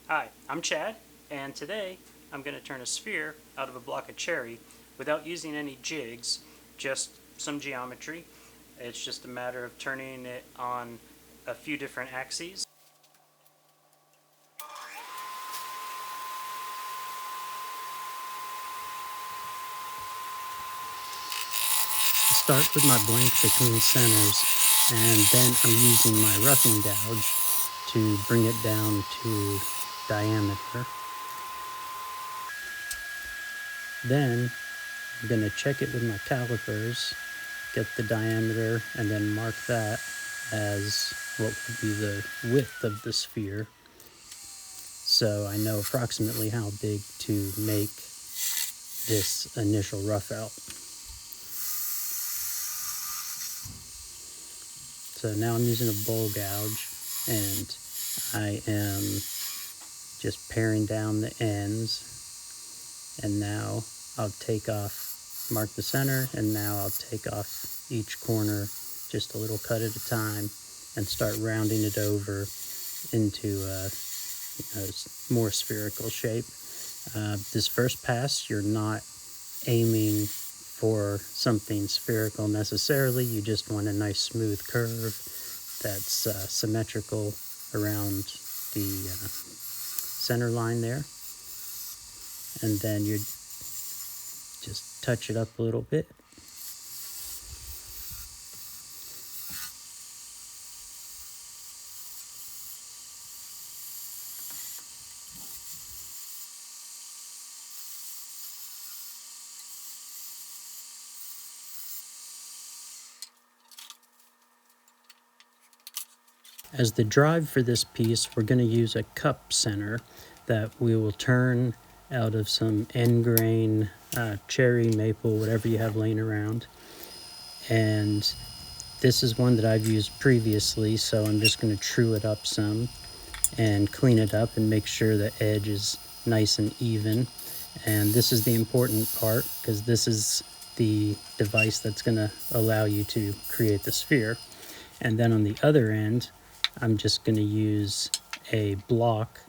Hi, I'm Chad, and today I'm going to turn a sphere out of a block of cherry without using any jigs, just some geometry. It's just a matter of turning it on a few different axes. I start with my blank between centers, and then I'm using my roughing gouge to bring it down to diameter. Then I'm going to check it with my calipers, get the diameter, and then mark that as what would be the width of the sphere. So I know approximately how big to make this initial rough out. So now I'm using a bowl gouge, and I am just paring down the ends, and now I'll take off, mark the center, and now I'll take off each corner just a little cut at a time and start rounding it over into a more spherical shape. This first pass, you're not aiming for something spherical necessarily. You just want a nice smooth curve that's symmetrical around the center line there. And then you just touch it up a little bit. As the drive for this piece, we're going to use a cup center that we will turn out of some end grain, cherry, maple, whatever you have laying around. And this is one that I've used previously, so I'm just going to true it up some and clean it up and make sure the edge is nice and even. And this is the important part, because this is the device that's going to allow you to create the sphere. And then on the other end, I'm just going to use a block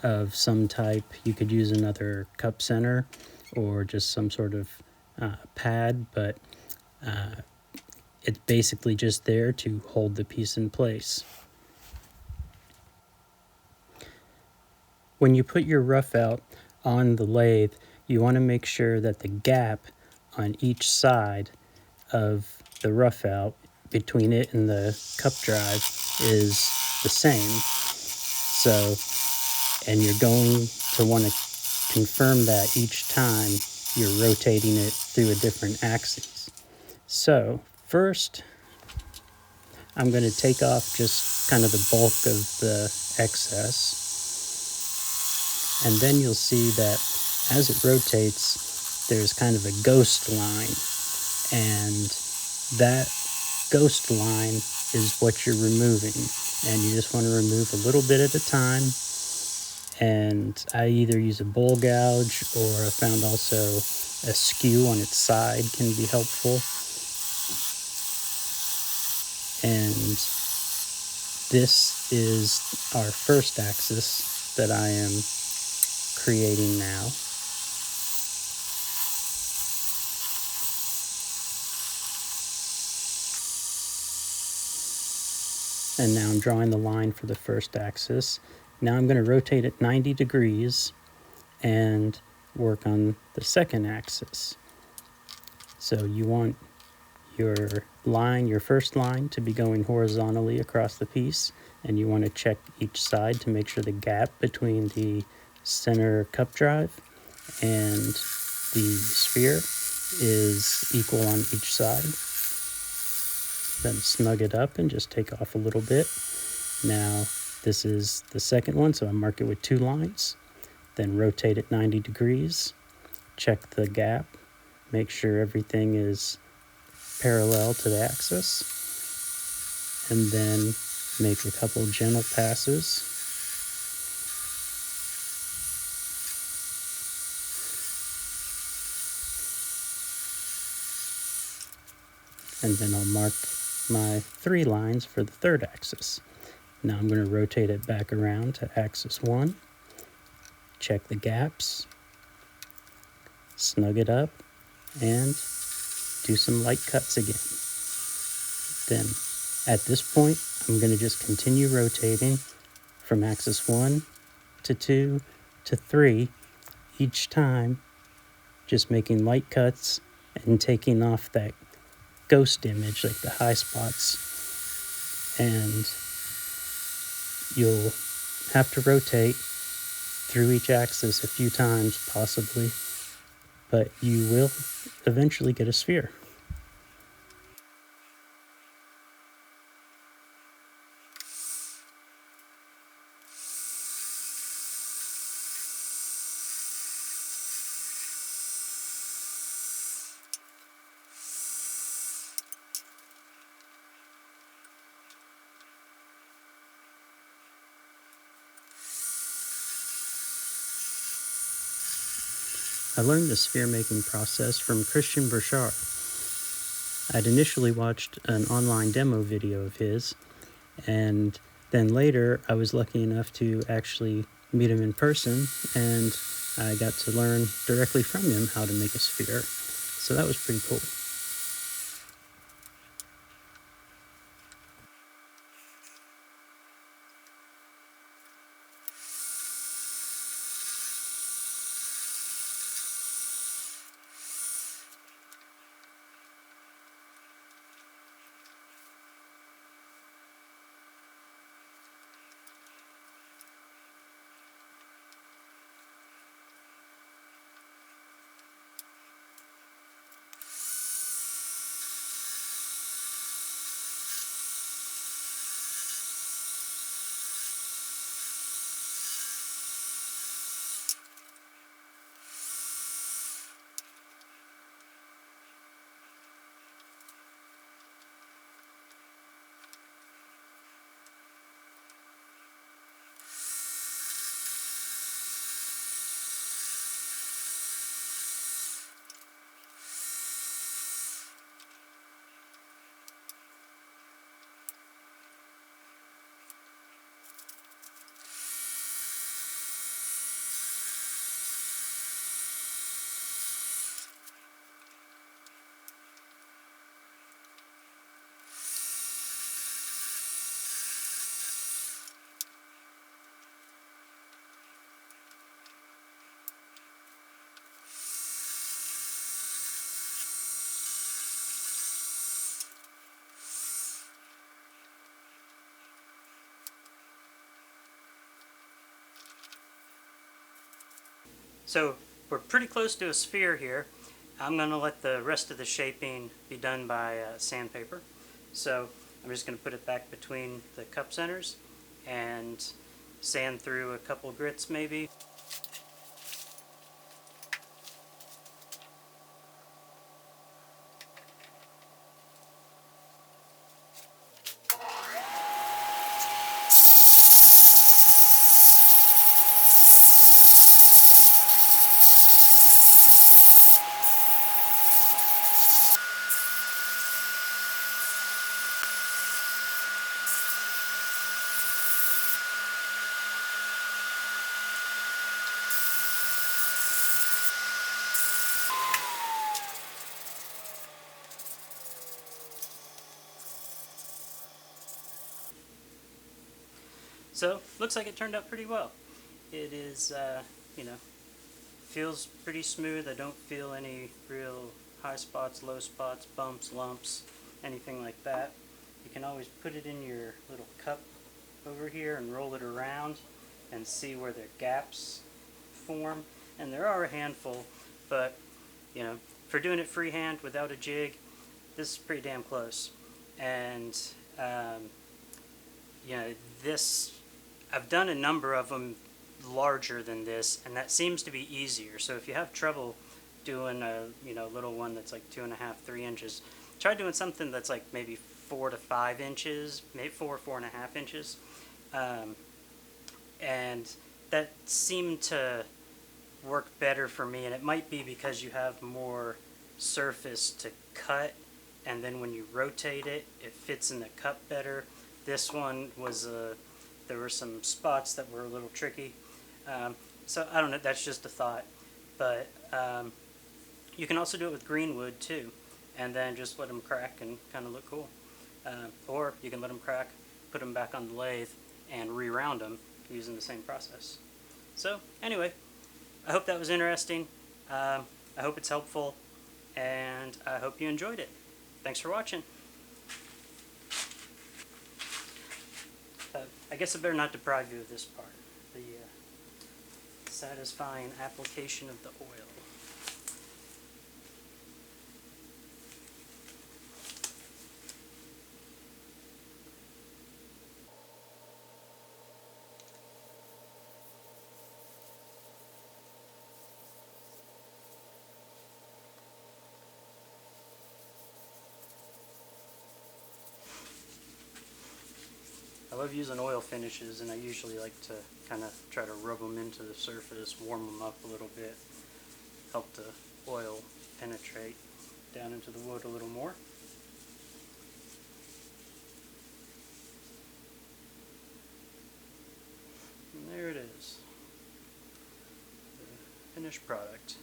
of some type. You could use another cup center or just some sort of pad, but it's basically just there to hold the piece in place. When you put your rough out on the lathe, you want to make sure that the gap on each side of the rough out between it and the cup drive is the same. So, and you're going to want to confirm that each time you're rotating it through a different axis. So first, I'm going to take off just kind of the bulk of the excess. And then you'll see that as it rotates, there's kind of a ghost line. And that ghost line is what you're removing. And you just want to remove a little bit at a time. And I either use a bowl gouge, or I found also a skew on its side can be helpful. And this is our first axis that I am creating now. And now I'm drawing the line for the first axis. Now I'm going to rotate it 90 degrees and work on the second axis. So you want your line, your first line, to be going horizontally across the piece, and you want to check each side to make sure the gap between the center cup drive and the sphere is equal on each side. Then snug it up and just take off a little bit. Now this is the second one, so I mark it with 2 lines. Then rotate it 90 degrees, check the gap, make sure everything is parallel to the axis, and then make a couple gentle passes. And then I'll mark my 3 lines for the third axis. Now I'm going to rotate it back around to axis 1, check the gaps, snug it up, and do some light cuts again. Then at this point, I'm going to just continue rotating from axis 1 to 2 to 3 each time, just making light cuts and taking off that ghost image, like the high spots. And you'll have to rotate through each axis a few times possibly, but you will eventually get a sphere. I learned the sphere making process from Christian Burchard. I'd initially watched an online demo video of his, and then later I was lucky enough to actually meet him in person, and I got to learn directly from him how to make a sphere. So that was pretty cool. So we're pretty close to a sphere here. I'm going to let the rest of the shaping be done by sandpaper. So I'm just going to put it back between the cup centers and sand through a couple grits maybe. So looks like it turned out pretty well. It is, feels pretty smooth. I don't feel any real high spots, low spots, bumps, lumps, anything like that. You can always put it in your little cup over here and roll it around and see where the gaps form. And there are a handful, but for doing it freehand without a jig, this is pretty damn close. And this, I've done a number of them larger than this, and that seems to be easier. So if you have trouble doing a little one that's like 2.5, 3 inches, try doing something that's like maybe 4 to 5 inches, maybe 4.5 inches, and that seemed to work better for me. And it might be because you have more surface to cut, and then when you rotate it, it fits in the cup better. This one was there were some spots that were a little tricky. So I don't know, that's just a thought. But you can also do it with green wood too, and then just let them crack and kind of look cool. Or you can let them crack, put them back on the lathe, and re-round them using the same process. So anyway, I hope that was interesting. I hope it's helpful, and I hope you enjoyed it. Thanks for watching. I guess I better not deprive you of this part, the satisfying application of the oil. I love using oil finishes, and I usually like to kind of try to rub them into the surface, warm them up a little bit, help the oil penetrate down into the wood a little more. And there it is, the finished product.